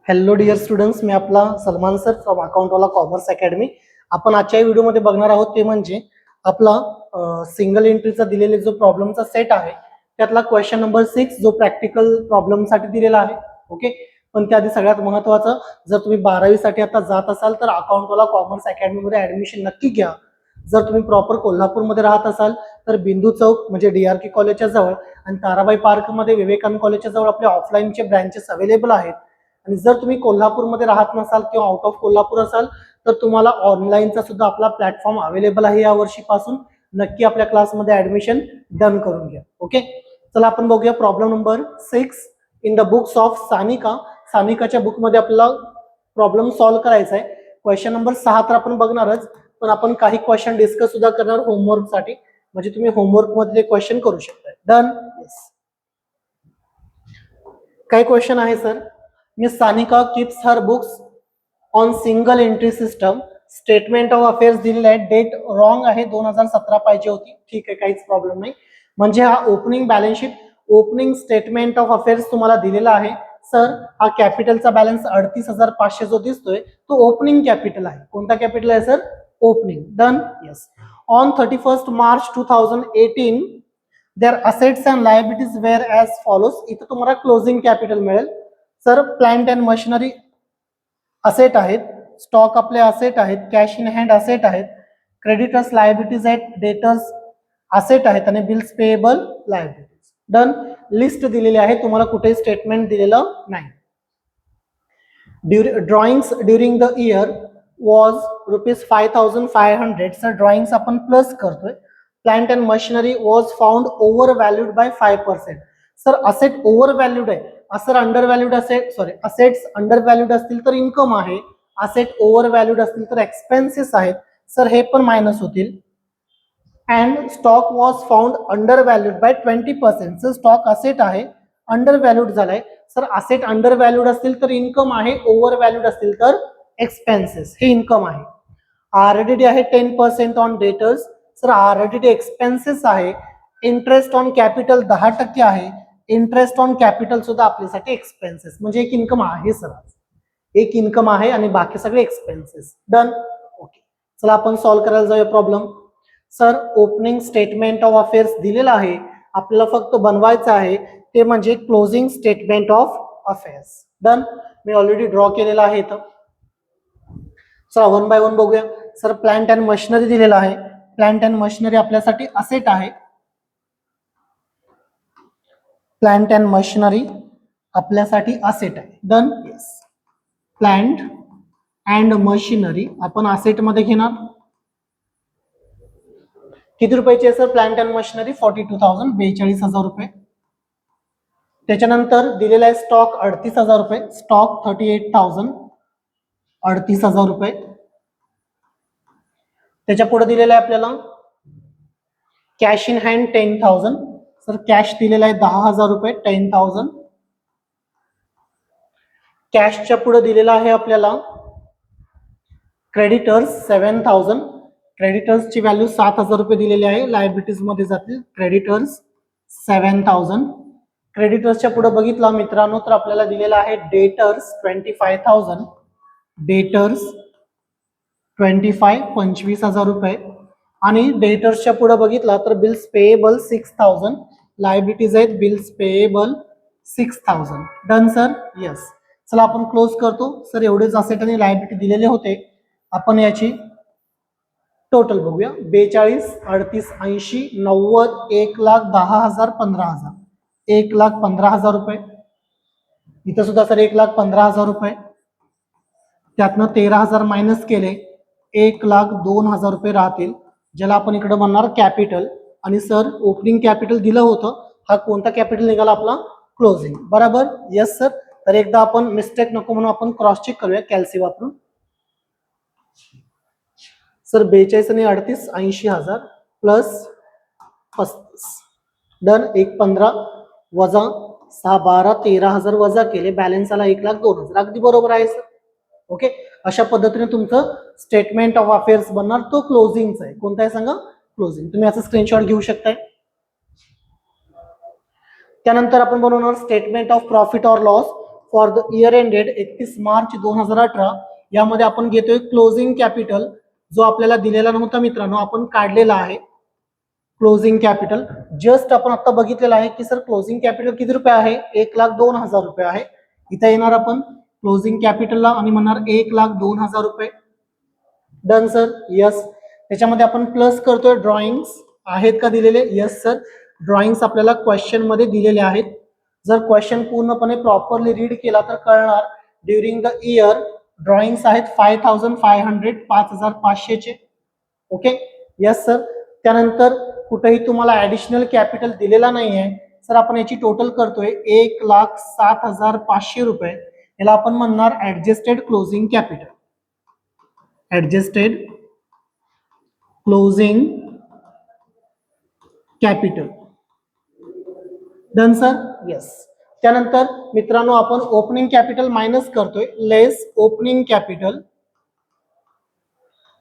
Hello dear students, मी आपला Salman sir from Accountwala commerce academy. आपण आजच्या व्हिडिओमध्ये बघणार आहोत ते म्हणजे आपला सिंगल एंट्रीचा दिलेला जो प्रॉब्लेमचा सेट आहे त्यातला क्वेश्चन नंबर 6 जो प्रॅक्टिकल प्रॉब्लेमसाठी दिलेला आहे. ओके, पण त्याआधी सगळ्यात महत्त्वाचं, जर तुम्ही 12वी साठी आता जात असाल तर अकाउंटवाला कॉमर्स अकॅडमीमध्ये ऍडमिशन नक्की घ्या. जर तुम्ही प्रॉपर कोल्हापूरमध्ये राहत असाल तर बिंदू चौक म्हणजे DRK कॉलेजच्या जवळ आणि ताराबाई पार्कमध्ये विवेकानंद कॉलेजच्या जवळ आपले ऑफलाईनचे ब्रँचेस अवेलेबल आहेत. आणि जर तुम्ही कोल्हापूरमध्ये राहत नसाल किंवा आउट ऑफ कोल्हापूर असाल तर तुम्हाला ऑनलाईनचा सुद्धा आपला प्लॅटफॉर्म अवेलेबल आहे या वर्षीपासून. नक्की आपल्या क्लासमध्ये ऍडमिशन डन करून घ्या. ओके, चला आपण बघूया problem number 6 in the books of Sanika. सानिकाच्या बुकमध्ये आपल्याला प्रॉब्लेम सॉल्व्ह करायचा आहे. क्वेश्चन नंबर 6 तर आपण बघणारच, पण आपण काही क्वेश्चन डिस्कस सुद्धा करणार होमवर्कसाठी, म्हणजे तुम्ही होमवर्क मध्ये क्वेश्चन करू शकता. डन. काय क्वेश्चन आहे sir? Miss Sanika keeps her books on single entry system. Statement of affairs दिलेला आहे. डेट रॉंग आहे, 2017 पाहिजे होती. ठीक आहे, काहीच प्रॉब्लेम नाही. म्हणजे हा opening balance sheet, opening statement of affairs तुम्हाला दिलेला आहे. सर हा कॅपिटलचा बॅलन्स 38,500 जो दिसतोय तो ओपनिंग कॅपिटल आहे. कोणता कॅपिटल आहे sir? Opening. Done. Yes. On 31 March 2018 there assets and liabilities were as follows. इथं तुम्हाला क्लोजिंग कॅपिटल मिळेल. Sir plant and machinery asset आहेत, स्टॉक आपले असेट आहेत, कॅश इन हँड असेट आहेत, क्रेडिटर्स लायबिलिटीज आहेत, डेटर्स असेट आहेत आणि bills payable liabilities. Done. List दिलेली आहे, तुम्हाला कुठेही स्टेटमेंट दिलेलं नाही. Drawings during the year was ₹5,500. Sir drawings आपण प्लस करतोय. Plant and machinery was found over valued by 5%. Sir asset over valued आहे. असं undervalued asset, sorry assets undervalued असतील तर इन्कम आहे, असेट ओव्हर व्हॅल्यूड असतील तर expenses आहेत. सर हे पण मायनस होतील. And stock was found undervalued by 20%. Sir stock asset आहे, अंडर व्हॅल्यूड झालाय. सर असेट अंडर व्हॅल्यूड असतील तर इन्कम आहे, ओव्हर व्हॅल्यूड असतील तर एक्सपेन्सेस. हे इन्कम आहे. RDD आहे 10% on debtors. Sir RDD expenses आहे. इंटरेस्ट ऑन कॅपिटल 10% आहे. इंटरेस्ट ऑन कॅपिटल सुद्धा आपल्यासाठी एक्सपेन्सेस, म्हणजे एक इन्कम आहे. सर एक इन्कम आहे आणि बाकी सगळे एक्सपेन्सेस. डन. ओके, चला आपण सॉल्व्ह करायला जाऊया problem. Sir opening statement of affairs दिलेला आहे, आपल्याला फक्त बनवायचं आहे ते म्हणजे closing statement of affairs. Done. Me already draw केलेला आहे इथं. चला वन बाय वन बघूया. सर प्लांट अँड मशिनरी दिलेला आहे. प्लांट अँड मशिनरी आपल्यासाठी असेट आहे. प्लांट अँड मशिनरी आपल्यासाठी असेट आहे. Done. Yes. Plant and machinery आपण असेट मध्ये घेणार. किती रुपयाची आहे सर प्लांट अँड मशिनरी? 42,000, 42,000 रुपये. त्याच्यानंतर दिलेला आहे स्टॉक 38,000 रुपये. स्टॉक 38,000, 38,000 रुपये. त्याच्या पुढे दिलेला आहे आपल्याला cash in hand 10,000. Sir cash दिलेला आहे 10,000 रुपये, 10,000. कॅशच्या पुढे दिलेला आहे आपल्याला क्रेडिटर्स 7,000. क्रेडिटर्सची व्हॅल्यू 7,000 रुपये दिलेली आहे. लायबिलिटीज मध्ये जातील क्रेडिटर्स 7,000. क्रेडिटर्सच्या पुढे बघितला मित्रांनो तर आपल्याला दिलेला आहे डेटर्स 25,000. डेटर्स 25,000 रुपये. आणि डेटर्सच्या पुढे बघितला तर बिल्स पेएबल 6,000. लायबिलिटीज आहेत bills payable 6,000. Done sir. Yes. चला आपण क्लोज करतो. सर एवढेच असेट आणि लायबिलिटी दिलेले होते. आपण याची टोटल बघूया. 42, 38, 80, 90, 1,10,000, 15,000. 1,15,000 रुपये. इथं सुद्धा सर 1,15,000 रुपये. त्यातनं 13,000 मायनस केले, 1,02,000 रुपये राहतील, ज्याला आपण इकडे म्हणणार कॅपिटल. आणि सर ओपनिंग कॅपिटल दिलं होतं, हा कोणता कॅपिटल निघाला आपला? क्लोजिंग. बरोबर. Yes sir. तर एकदा आपण मिस्टेक नको म्हणून आपण क्रॉस चेक करूया कॅल्सी वापरून. सर 42 आणि 38, 80,000 प्लस 35. डन. 1,15 वजा 6, 12, 13,000 वजा केले, बॅलन्स आला 1,02,000. अगदी बरोबर आहे सर. ओके, अशा पद्धतीने तुमचं स्टेटमेंट ऑफ अफेअर्स बनणार. तो क्लोजिंगचा आहे. कोणता आहे सांगा? क्लोजिंग. तुम्ही याचा स्क्रीनशॉट घेऊ शकताय. त्यानंतर आपण बनवणार statement of profit or loss. For the year ended 31 March 2018 यामध्ये आपण घेतोय क्लोजिंग कॅपिटल जो आपल्याला दिलेला नव्हता मित्रांनो, आपण काढलेला आहे क्लोजिंग कॅपिटल. जस्ट आपण आता बघितलेलं आहे की सर क्लोजिंग कॅपिटल किती रुपये आहे, 1,02,000 रुपये आहे. इथे येणार आपण क्लोजिंग कॅपिटलला आणि म्हणणार 1,02,000 रुपये. Done sir. यस. त्याच्यामध्ये आपण प्लस करतोय. ड्रॉइंग्स आहेत का दिलेले? Yes sir. ड्रॉइंग्स आपल्याला क्वेश्चन मध्ये दिलेले आहेत. जर क्वेश्चन पूर्णपणे प्रॉपरली रीड केला तर कळणार. ड्युरिंग द इयर ड्रॉइंग्स आहेत 5,500 5,500 चे. ओके. Yes sir. त्यानंतर कुठेही तुम्हाला ऍडिशनल कॅपिटल दिलेला नाहीये सर. आपण याची टोटल करतोय 1,07,500 रुपये. याला आपण म्हणणार adjusted closing capital. Adjusted closing capital. Done sir. Yes. त्यानंतर मित्रांनो आपण ओपनिंग कॅपिटल मायनस करतोय. Less opening capital.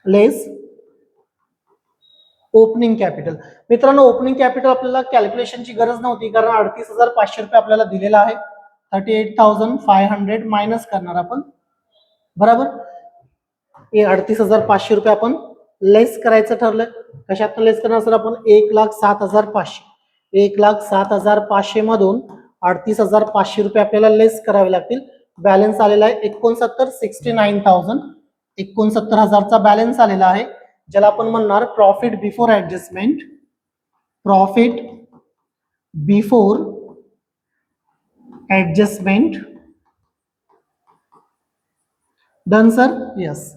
Less opening capital. मित्रांनो ओपनिंग कॅपिटल आपल्याला कॅल्क्युलेशनची गरज नव्हती कारण 38,500 रुपये आपल्याला दिलेला आहे. 38,500 मायनस करणार आपण. बरोबर. हे 38,500 रुपये आपण लेस करायचं ठरलंय. कशात लेस करणार सर आपण? 1,07,500. 1,07,500 मधून 38,500 रुपये आपल्याला लेस करावे लागतील. बॅलन्स आलेला आहे 69,000. 69,000चा बॅलन्स आलेला आहे ज्याला आपण म्हणणार profit before adjustment. Profit before adjustment. Done sir. Yes.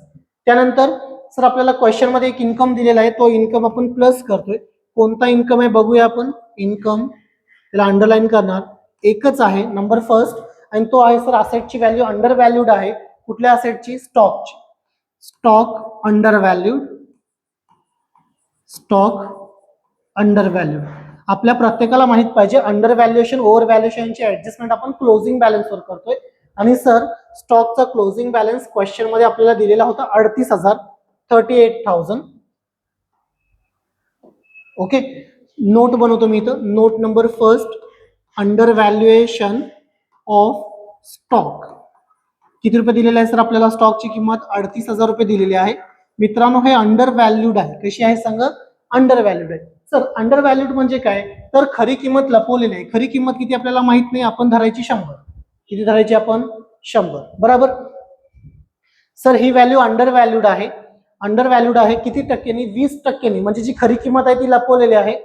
त्यानंतर सर आपल्याला क्वेश्चन मध्ये एक इन्कम दिलेला आहे. तो इन्कम आपण प्लस करतोय. कोणता इन्कम आहे बघूया आपण. इन्कम त्याला अंडरलाईन करणार. एकच आहे नंबर फर्स्ट आणि तो आहे सर असेटची व्हॅल्यू अंडर व्हॅल्यूड आहे. कुठल्या असेटची? स्टॉकची. Stock under valued. Stock under valued. आपल्या प्रत्येकाला माहित पाहिजे अंडर व्हॅल्युएशन ओव्हर व्हॅल्युएशनची ऍडजस्टमेंट आपण क्लोजिंग बॅलन्सवर करतोय. आणि सर स्टॉकचा क्लोजिंग बॅलन्स क्वेश्चन मध्ये आपल्याला दिलेला होता 38,000. 38,000. ओके. नोट बनवतो मी इथं. Note number first. Under valuation of stock. किती रुपये दिलेले आहे सर आपल्याला? स्टॉकची किंमत 38,000 रुपये दिलेली आहे. मित्रांनो हे अंडर व्हॅल्यूड आहे. कशी आहे सांगा? अंडर व्हॅल्यूड आहे. सर अंडर व्हॅल्यूड म्हणजे काय? तर खरी किंमत लपवलेली आहे. खरी किंमत किती आपल्याला माहित नाही. आपण धरायची 100. किती धरायची आपण? 100. बरोबर. सर ही व्हॅल्यू अंडर व्हॅल्यूड आहे. अंडर व्हॅल्यूड आहे किती टक्क्यांनी? 20%. म्हणजे जी खरी किंमत आहे ती लपवलेली आहे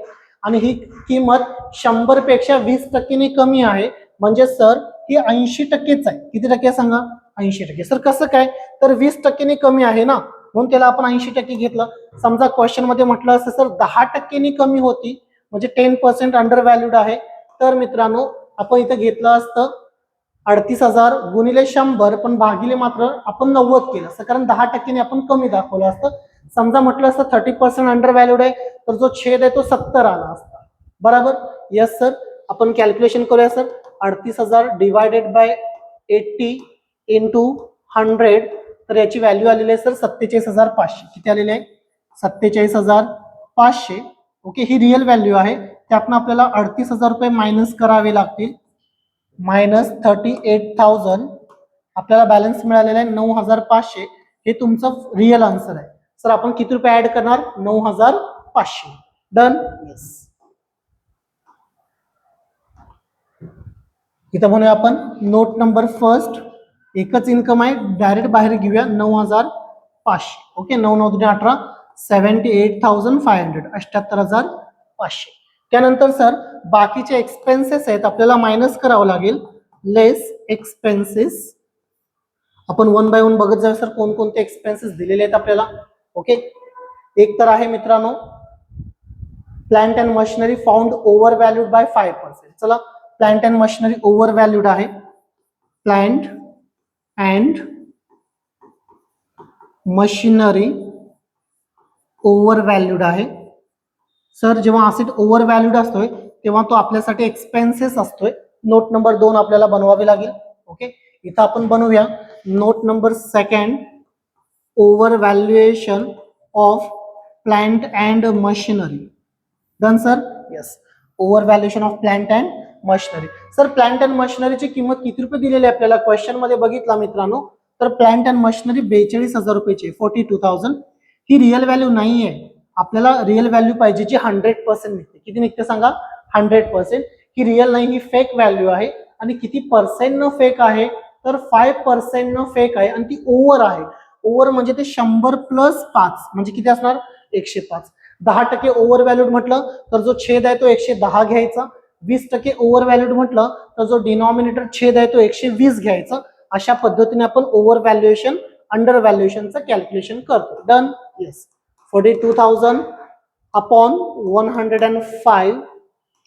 आणि ही किंमत 100 पेक्षा 20% कमी आहे. म्हणजे सर ही 80%च आहे. किती टक्के सांगा? 80%. सर कसं काय? तर 20% कमी आहे ना म्हणून त्याला आपण 80% घेतलं. समजा क्वेश्चन मध्ये म्हटलं असतं सर 10% कमी होती म्हणजे 10% अंडर व्हॅल्यूड आहे. तर मित्रांनो आपण इथं घेतलं असतं 38,000 गुणिले 100 पण भागिले मात्र आपण 90 केलं असतं कारण 10% आपण कमी दाखवलं असतं. समजा म्हटलं असतं 30% अंडर व्हॅल्यूड आहे तर जो छेद आहे तो 70 आला असता. बरोबर. Yes sir. आपण कॅल्क्युलेशन करूया सर. 38,000 डिवायडेड बाय 80 इंटू 100 तर याची व्हॅल्यू आलेली आहे सर 47,500. किती आलेली आहे? 47,500. ओके. ही रिअल व्हॅल्यू आहे. त्यातनं आपल्याला 38,000 रुपये मायनस करावे लागतील. मायनस 38,000 आपल्याला बॅलन्स मिळालेला आहे 9,500. हे तुमचं रिअल आन्सर आहे. सर आपण किती रुपये ऍड करणार? 9,500. डन. येस. इथं म्हणूया आपण नोट नंबर फर्स्ट. एकच इन्कम आहे डायरेक्ट बाहेर घेऊया 9,500. ओके. 9,9-18 78,500. 78,500. त्यानंतर सर बाकीचे एक्सपेन्सेस आहेत आपल्याला मायनस करावं लागेल. लेस एक्सपेन्सेस. आपण वन बाय वन बघत जाऊ सर कोणकोणते एक्सपेन्सेस दिलेले आहेत आपल्याला. ओके. एक तर आहे मित्रांनो plant and machinery found over valued by 5%. चला plant and machinery over valued आहे. Plant and machinery over valued आहे. सर जेव्हा असेट ओव्हर व्हॅल्यूड असतोय तेव्हा तो आपल्यासाठी एक्सपेन्सेस असतोय. नोट नंबर 2 आपल्याला बनवावी लागेल. ओके. इथं आपण बनवूया note number second. Over valuation of plant and machinery. Done sir. Yes. Over valuation of plant and machinery. Sir plant and मशिनरीची किंमत किती रुपये दिलेली आहे आपल्याला क्वेश्चन मध्ये बघितला मित्रांनो, तर प्लांट अँड मशिनरी 42,000 रुपयाची, 42,000. ही रिअल व्हॅल्यू नाही आहे, आपल्याला रिअल व्हॅल्यू पाहिजे जी 100% निघते. किती निघते सांगा? 100%. ही रिअल नाही, ही फेक व्हॅल्यू आहे. आणि किती पर्सेंट न फेक आहे? तर 5% न फेक आहे आणि ती ओव्हर आहे. ओव्हर म्हणजे ते 100 प्लस 5 म्हणजे किती असणार? 105. 10% ओव्हर व्हॅल्यूड म्हटलं तर जो छेद आहे तो 110 घ्यायचा. 20% ओव्हर व्हॅल्यूड म्हटलं तर जो डिनॉमिनेटर छेद आहे तो 120 घ्यायचा. अशा पद्धतीने आपण ओव्हर व्हॅल्युएशन अंडर व्हॅल्युएशनचं कॅल्क्युलेशन करतो. Done? Yes. 42,000 upon 105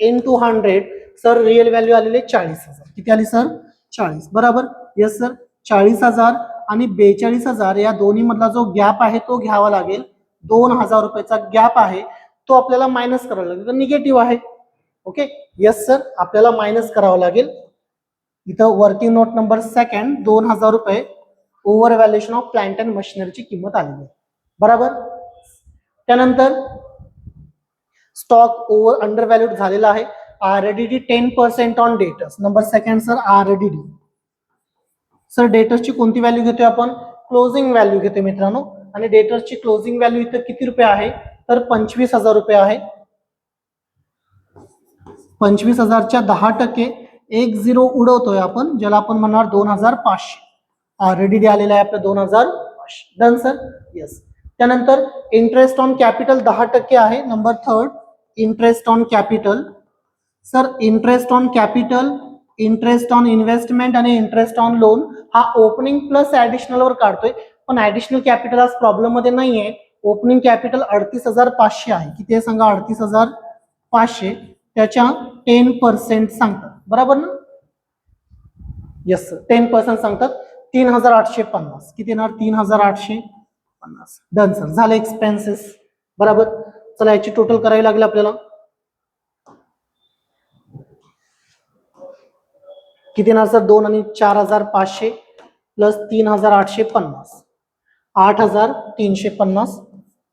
into 100. Sir real value आलेले 40,000. किती आली सर? 40. बरोबर? Yes sir. 40,000 आणि 42,000 या दोन्ही मधला जो गॅप आहे तो घ्यावा लागेल. 2,000 रुपयाचा गॅप आहे तो आपल्याला मायनस करावा लागेल. निगेटिव्ह आहे. ओके. येस सर, आपल्याला मायनस करावं लागेल. इथं वर्किंग नोट नंबर सेकंड 2,000 रुपये over valuation of plant and मशिनरीची किंमत आलेली आहे. बरोबर? त्यानंतर स्टॉक ओव्हर अंडर व्हॅल्यूड झालेला आहे. RDD 10% on debtors. Number second sir RDD. Sir डेटर्सची कोणती व्हॅल्यू घेतोय आपण? क्लोजिंग व्हॅल्यू घेतोय मित्रांनो. आणि डेटर्सची क्लोजिंग व्हॅल्यू इथं किती रुपये आहे? तर 25,000 रुपये आहे. 25,000च्या 10% 10 उडवतोय आपण, ज्याला आपण म्हणणार 2,500. RDD आलेला आहे आपलं 2,500. Done sir? येस. त्यानंतर इंटरेस्ट ऑन कॅपिटल 10% आहे. Number third interest on capital. Sir interest on capital, interest on investment आणि इंटरेस्ट ऑन लोन हा ओपनिंग प्लस ऍडिशनल वर काढतोय, पण ऍडिशनल कॅपिटल आज प्रॉब्लेम मध्ये नाहीये. ओपनिंग कॅपिटल 38,500 आहे. किती आहे सांगा? 38,500. त्याच्या 10% सांगतात. बरोबर ना? येस सर, 10% सांगतात. 3,850. किती येणार? 3,850. Done sir. झाले एक्सपेन्सेस. बरोबर. चला याची टोटल करावी लागेल आपल्याला. किती येणार सर? 2 आणि 4,500 प्लस 3,850. 8,350.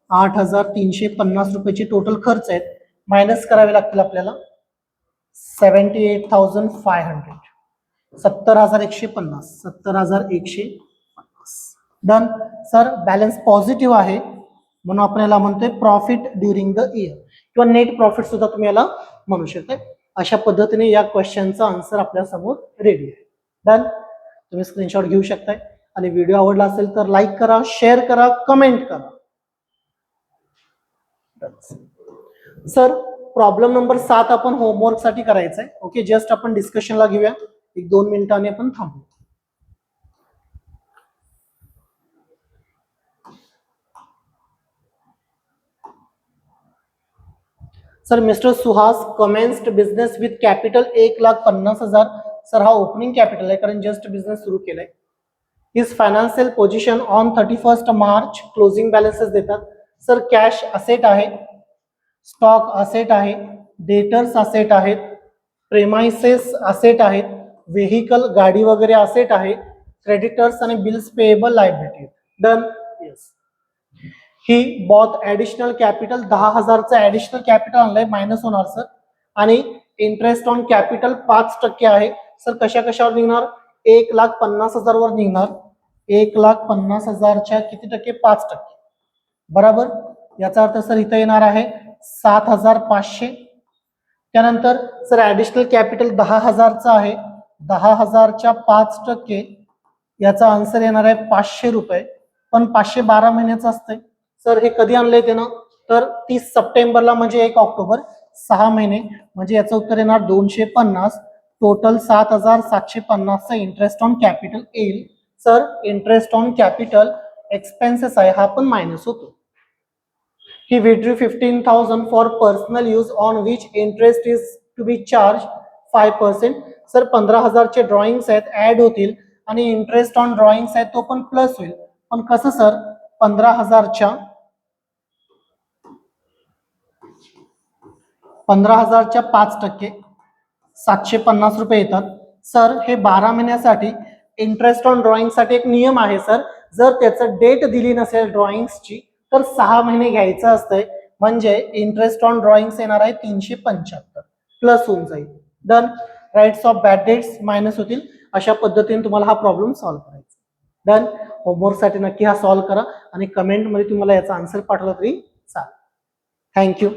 8,350 रुपयाची टोटल खर्च आहेत. मायनस करावे लागतील आपल्याला 78,500. 70,150. 70,150. Done sir. बॅलन्स पॉझिटिव्ह आहे म्हणून आपण याला म्हणतोय प्रॉफिट ड्युरिंग द इयर किंवा नेट प्रॉफिट सुद्धा तुम्ही याला म्हणू शकता. अशा पद्धतीने या क्वेश्चनचा आन्सर आपल्या समोर रेडी आहे. डन. तुम्ही स्क्रीनशॉट घेऊ शकताय. आणि व्हिडिओ आवडला असेल तर लाईक करा, शेअर करा, कमेंट करा. सर प्रॉब्लेम नंबर 7 आपण होमवर्क साठी करायचा आहे. ओके. जस्ट आपण डिस्कशनला घेऊया. 1-2 मिनिटांनी आपण थांबू. Sir mister Suhas commenced business with capital 1,50,000. Sir हा ओपनिंग कॅपिटल आहे कारण जस्ट बिझनेस सुरू केलाय. His financial position on 31 March. Closing balances देतात. सर कॅश असेट आहे, स्टॉक असेट आहे, डेटर्स असेट आहेत, प्रेमाइसेस असेट आहेत, व्हेकल गाडी वगैरे असेट आहे, क्रेडिटर्स आणि bills payable liability. Done. Yes. ही बॉथ ऍडिशनल कॅपिटल 10,000चं ऍडिशनल कॅपिटल आणलंय, मायनस होणार सर. आणि इंटरेस्ट ऑन कॅपिटल 5% आहे. सर कशा कशावर निघणार? 1,50,000 वर निघणार. 1,50,000च्या किती टक्के? 5%. बरोबर. याचा अर्थ सर इथं येणार आहे 7,500. त्यानंतर सर ऍडिशनल कॅपिटल 10,000चं आहे. 10,000च्या 5% याचा आन्सर येणार आहे 500 रुपये. पण 500 12 महिन्याचं असतंय. सर हे कधी आणलंय त्यानं? तर 30 सप्टेंबरला म्हणजे 1 ऑक्टोबर. 6 महिने म्हणजे याचं उत्तर येणार 250. टोटल 7,750चा इंटरेस्ट ऑन कॅपिटल येईल. Sir interest on capital expenses आहे, हा पण मायनस होतो. He withdrew 15,000 for personal use on which interest is to be charged 5%. Sir 15,000चे ड्रॉइंग्स आहेत, ऍड होतील आणि इंटरेस्ट ऑन ड्रॉइंग्स आहेत तो पण प्लस होईल. पण कसं सर? 15,000च्या 5% 750 रुपये येतात. सर हे 12 महिन्यासाठी इंटरेस्ट ऑन ड्रॉइंग साठी एक नियम आहे सर, जर त्याचं डेट दिली नसेल ड्रॉइंग्सची तर 6 महिने घ्यायचं असतंय. म्हणजे इंटरेस्ट ऑन ड्रॉइंग्स येणार आहे 375 प्लस होऊन जाईल. Done. Writes off bad debts minus होतील. अशा पद्धतीने तुम्हाला हा प्रॉब्लेम सॉल्व्ह करायचा. डन. होमवर्कसाठी नक्की हा सॉल्व्ह करा आणि कमेंटमध्ये तुम्हाला याचा आन्सर पाठवला तरी चालेल. थँक्यू.